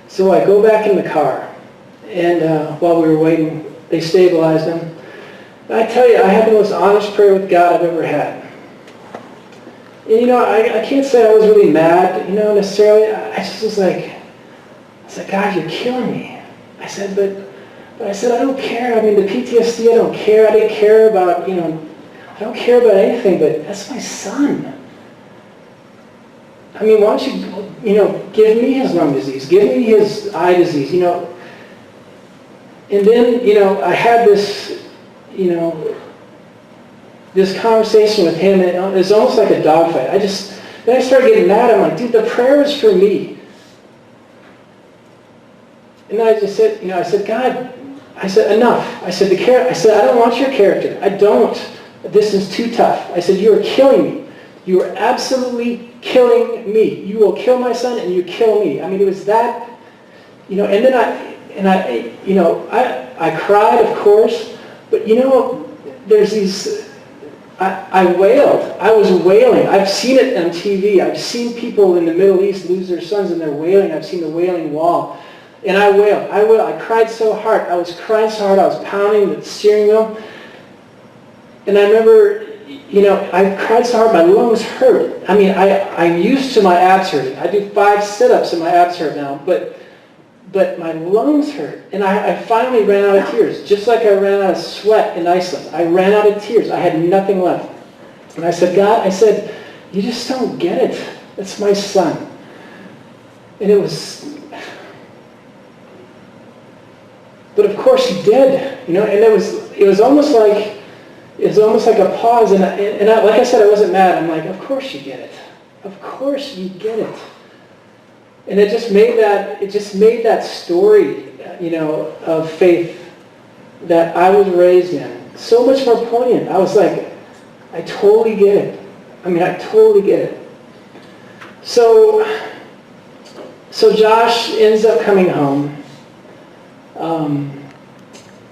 So I go back in the car, and while we were waiting, they stabilized him. And I tell you, I had the most honest prayer with God I've ever had. And I can't say I was really mad, necessarily. I just was like, God, you're killing me. I said, but I said, I don't care. I mean, the PTSD, I don't care. I didn't care about, I don't care about anything, but that's my son. I mean, why don't you, give me his lung disease, give me his eye disease, And then, I had this, this conversation with him, and it was almost like a dogfight. Then I started getting mad. I'm like, dude, the prayer is for me. And then I just said, I said, God, I said, enough. I said, I don't want your character. I don't. This is too tough. I said, you are killing me. You are absolutely killing me. You will kill my son and you kill me. I mean, it was that, and then I cried, of course, but there's these, I wailed. I was wailing. I've seen it on TV. I've seen people in the Middle East lose their sons and they're wailing. I've seen the wailing wall. And I wailed. I cried so hard. I was crying so hard. I was pounding the steering wheel. And I remember, I cried so hard, my lungs hurt. I mean, I'm used to my abs hurting. I do 5 sit-ups and my abs hurt now, but my lungs hurt. And I finally ran out of tears, just like I ran out of sweat in Iceland. I ran out of tears. I had nothing left. And I said, God, you just don't get it. That's my son. And it was, but of course he did, and it was almost like a pause, and I, like I said, I wasn't mad. I'm like, of course you get it. Of course you get it. And it just made that story, of faith that I was raised in so much more poignant. I was like, I totally get it. I mean, I totally get it. So Josh ends up coming home.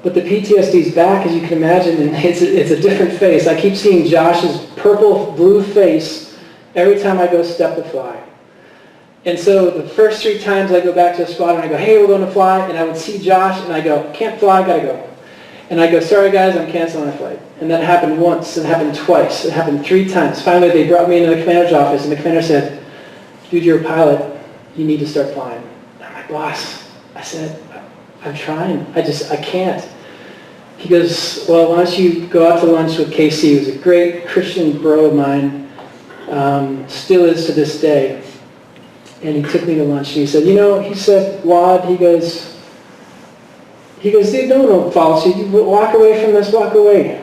But the PTSD's back, as you can imagine, and it's a different face. I keep seeing Josh's purple-blue face every time I go step to fly. And so the first 3 times I go back to the spot and I go, hey, we're going to fly, and I would see Josh and I go, can't fly, gotta go. And I go, sorry guys, I'm canceling my flight. And that happened once, it happened twice, it happened 3 times. Finally, they brought me into the commander's office, and the commander said, dude, you're a pilot, you need to start flying. And I'm like, boss, I said, I'm trying, I can't. He goes, well, why don't you go out to lunch with KC, who's a great Christian bro of mine, still is to this day. And he took me to lunch, and he said, he said, Wad, he goes, dude, no one will follow you. You walk away from this, walk away.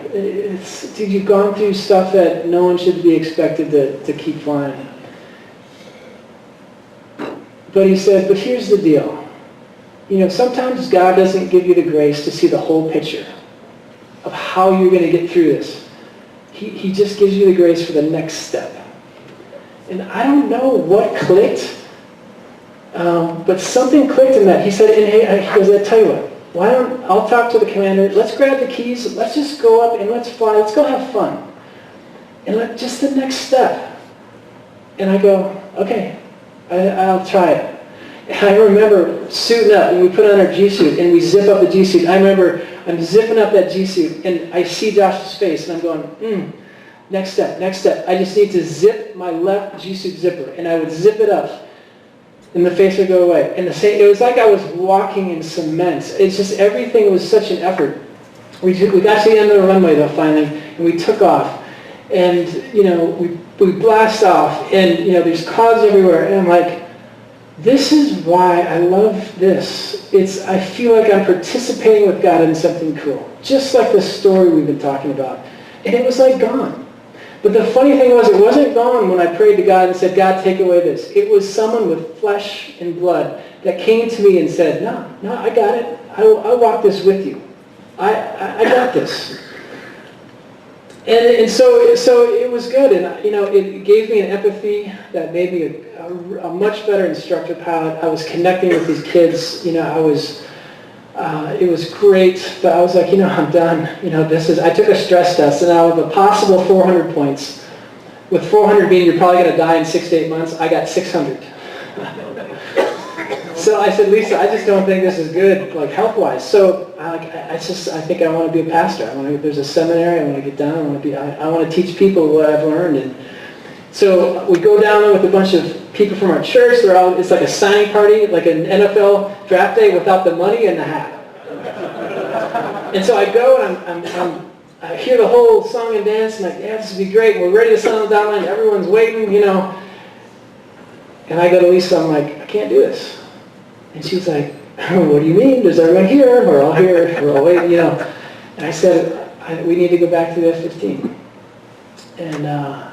Dude, you've gone through stuff that no one should be expected to keep flying. But he said, but here's the deal. Sometimes God doesn't give you the grace to see the whole picture of how you're going to get through this. He just gives you the grace for the next step. And I don't know what clicked, but something clicked in that. He said, and hey, he goes, I tell you what, I'll talk to the commander, let's grab the keys, let's just go up and let's fly, let's go have fun. And just the next step. And I go, okay, I'll try it. And I remember suiting up, and we put on our G-suit, and we zip up the G-suit. I remember I'm zipping up that G-suit, and I see Josh's face, and I'm going, next step, next step. I just need to zip my left G-suit zipper, and I would zip it up, and the face would go away. And it was like I was walking in cement. It's just everything was such an effort. We got to the end of the runway, though, finally, and we took off. And, we blast off, and, there's clouds everywhere, and I'm like, this is why I love this. I feel like I'm participating with God in something cool. Just like the story we've been talking about. And it was like gone. But the funny thing was, it wasn't gone when I prayed to God and said, God, take away this. It was someone with flesh and blood that came to me and said, no, I got it. I'll walk this with you. I got this. And so it was good, and it gave me an empathy that made me a much better instructor pilot. I was connecting with these kids. It was great, but I was like, I'm done. I took a stress test, and out of a possible 400 points, with 400 being you're probably going to die in 6 to 8 months, I got 600. So I said, Lisa, I just don't think this is good, like health-wise. So I think I want to be a pastor. There's a seminary. I want to get down. I want to teach people what I've learned. And so we go down there with a bunch of people from our church. It's like a signing party, like an NFL draft day without the money and the hat. And so I go and I hear the whole song and dance. I'm like, yeah, this would be great. We're ready to sign on the dotted line. Everyone's waiting, And I go to Lisa. I'm like, I can't do this. And she was like, what do you mean? Does everyone here? We're all here. We're all waiting, And I said, we need to go back to the F-15. And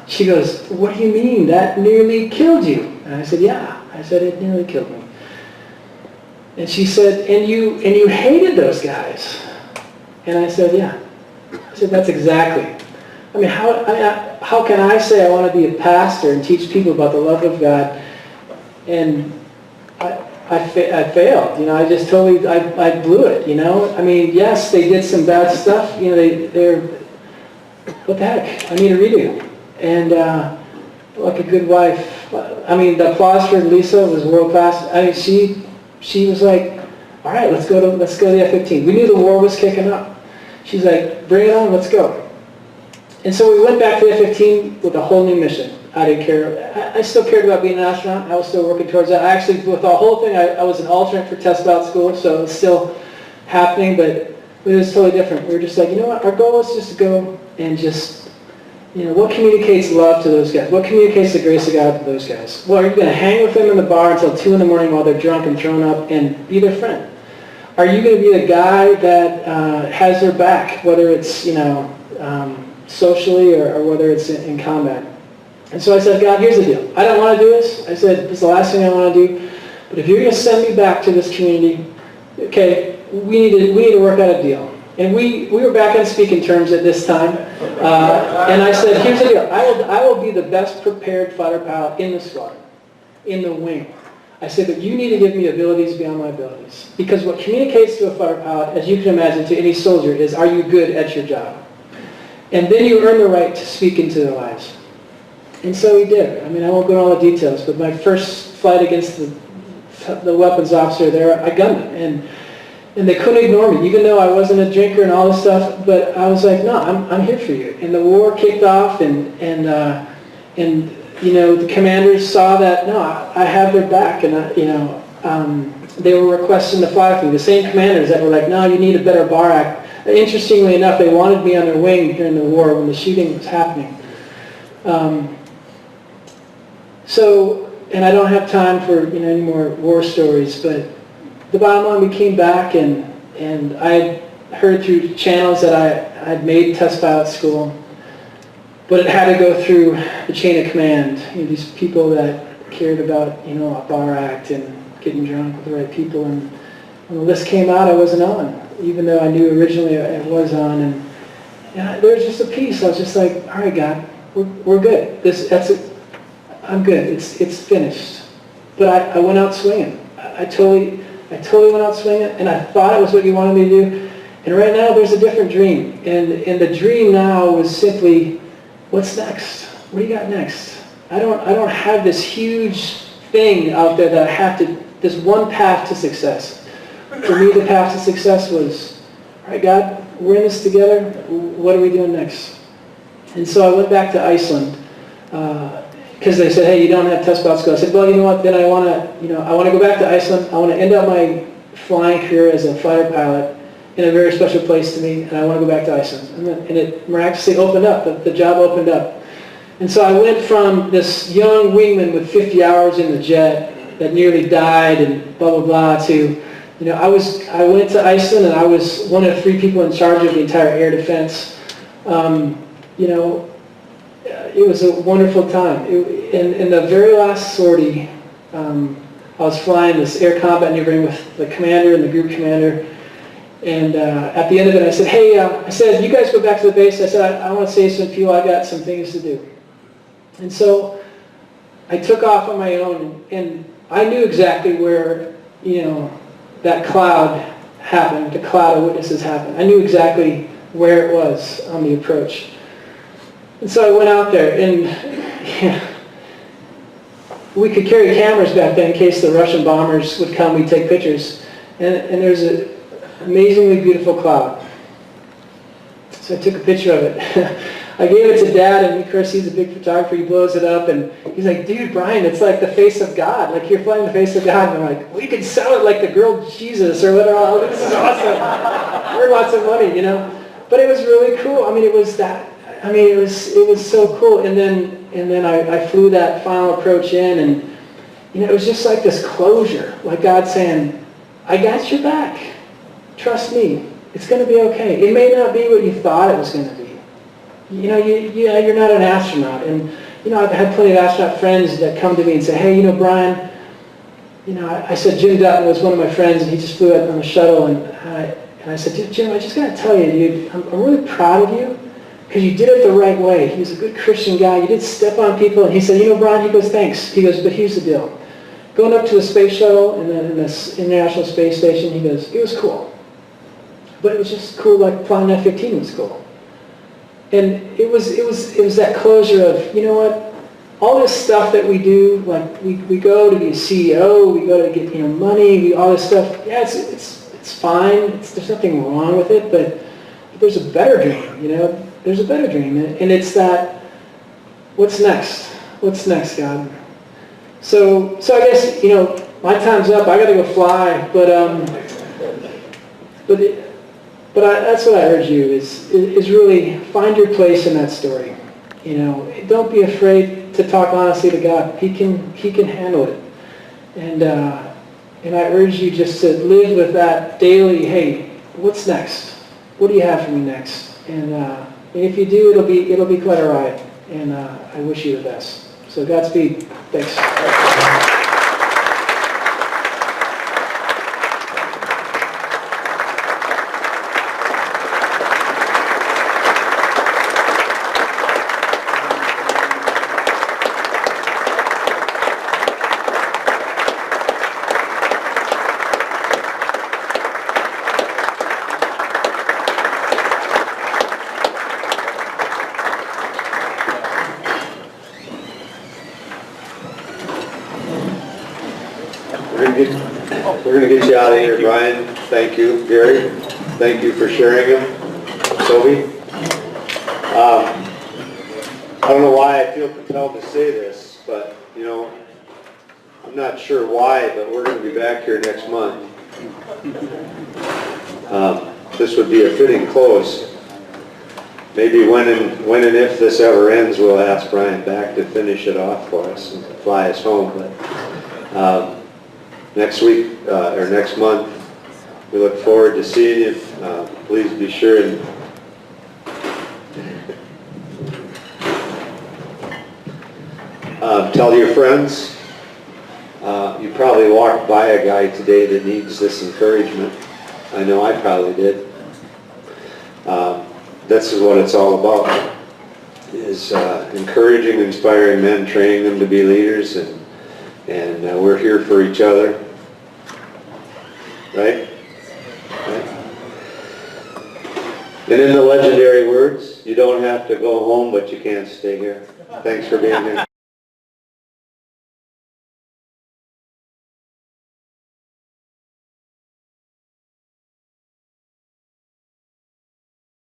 she goes, what do you mean? That nearly killed you. And I said, yeah. I said, it nearly killed me. And she said, and you hated those guys. And I said, yeah. I said, that's exactly. I mean, how can I say I want to be a pastor and teach people about the love of God, and I failed, I just totally, I blew it, I mean, yes, they did some bad stuff, they're, what the heck, I need a redo. And like a good wife, I mean, the applause for Lisa was world class. I mean, she was like, all right, let's go to the F-15. We knew the war was kicking up. She's like, bring it on, let's go. And so we went back to the F-15 with a whole new mission. I didn't care. I still cared about being an astronaut. I was still working towards that. Actually, with the whole thing, I was an alternate for test pilot school, so it's still happening, but it was totally different. We were just like, what? Our goal is just to go and just, what communicates love to those guys? What communicates the grace of God to those guys? Well, are you going to hang with them in the bar until 2 in the morning while they're drunk and thrown up and be their friend? Are you going to be the guy that has their back, whether it's, socially or whether it's in combat? And so I said, God, here's the deal. I don't want to do this. I said, this is the last thing I want to do. But if you're going to send me back to this community, okay, we need to work out a deal. And we were back on speaking terms at this time. And I said, here's the deal. I will be the best prepared fighter pilot in the squadron, in the wing. I said, but you need to give me abilities beyond my abilities. Because what communicates to a fighter pilot, as you can imagine, to any soldier is, are you good at your job? And then you earn the right to speak into their lives. And so he did. I mean, I won't go into all the details, but my first flight against the weapons officer there, I gunned him. And they couldn't ignore me, even though I wasn't a drinker and all this stuff. But I was like, no, I'm here for you. And the war kicked off, and the commanders saw that, no, I have their back. And, they were requesting to fly with me. The same commanders that were like, no, you need a better bar act. Interestingly enough, they wanted me on their wing during the war when the shooting was happening. So, and I don't have time for any more war stories, but the bottom line, we came back and I heard through channels that I'd made test pilot school, but it had to go through the chain of command. These people that cared about a bar act and getting drunk with the right people, and when the list came out, I wasn't on, even though I knew originally I was on. And there was just a piece. I was just like, all right, God, we're good. That's it. I'm good. It's finished. But I went out swinging. I totally went out swinging, and I thought it was what you wanted me to do. And right now, there's a different dream. And the dream now was simply, what's next? What do you got next? I don't have this huge thing out there that I have to, this one path to success. For me, the path to success was, all right, God, we're in this together. What are we doing next? And so I went back to Iceland because they said, hey, you don't have test pilot school. I said, well, you know what? Then I want to go back to Iceland. I want to end up my flying career as a fighter pilot in a very special place to me, and I want to go back to Iceland. And it miraculously opened up. The job opened up. And so I went from this young wingman with 50 hours in the jet that nearly died and blah, blah, blah, to, I went to Iceland and I was one of 3 people in charge of the entire air defense. It was a wonderful time. In the very last sortie, I was flying this air combat maneuvering with the commander and the group commander. And at the end of it, I said, hey, I said, you guys go back to the base. I said, I want to save some fuel. I got some things to do. And so I took off on my own, and I knew exactly where, that cloud happened, the cloud of witnesses happened. I knew exactly where it was on the approach. And so I went out there, and we could carry cameras back then in case the Russian bombers would come. We'd take pictures. And there's an amazingly beautiful cloud. So I took a picture of it. I gave it to Dad, and of course he's a big photographer. He blows it up, and he's like, dude, Brian, it's like the face of God. Like, you're flying the face of God. And I'm like, we could sell it like the grilled Jesus or whatever. Oh, this is awesome. We're lots of money, But it was really cool. I mean, it was so cool. And then I flew that final approach in, and it was just like this closure, like God saying, I got your back. Trust me. It's going to be okay. It may not be what you thought it was going to be. You're not an astronaut. And, I've had plenty of astronaut friends that come to me and say, hey, Brian, I said Jim Dutton was one of my friends, and he just flew out on the shuttle. And I said, Jim, I just got to tell you, dude, I'm really proud of you because you did it the right way. He was a good Christian guy. You didn't step on people. And he said, Brian, he goes, thanks. He goes, but here's the deal. Going up to the space shuttle and then in this International Space Station, he goes, it was cool. But it was just cool like flying F-15 was cool. And it was that closure of, you know what, all this stuff that we do, like we go to be a CEO, we go to get money, all this stuff, yeah, it's fine, there's nothing wrong with it, but there's a better dream, there's a better dream, and it's that, what's next? What's next, God? So I guess, my time's up, I gotta go fly, but that's what I urge you is really find your place in that story. Don't be afraid to talk honestly to God. He can handle it. And I urge you just to live with that daily, hey, what's next? What do you have for me next? And if you do, it'll be quite a ride. And I wish you the best. So Godspeed. Thanks. We're going to get you out of here, Brian. Thank you, Gary. Thank you for sharing them. Toby. I don't know why I feel compelled to say this, but, I'm not sure why, but we're going to be back here next month. This would be a fitting close. maybe when and if this ever ends, we'll ask Brian back to finish it off for us and fly us home. But next week or next month, we look forward to seeing you. Please be sure and tell your friends. You probably walked by a guy today that needs this encouragement. I know I probably did. This is what it's all about, is encouraging, inspiring men, training them to be leaders, and we're here for each other. Right? And in the legendary words, you don't have to go home, but you can't stay here. Thanks for being here.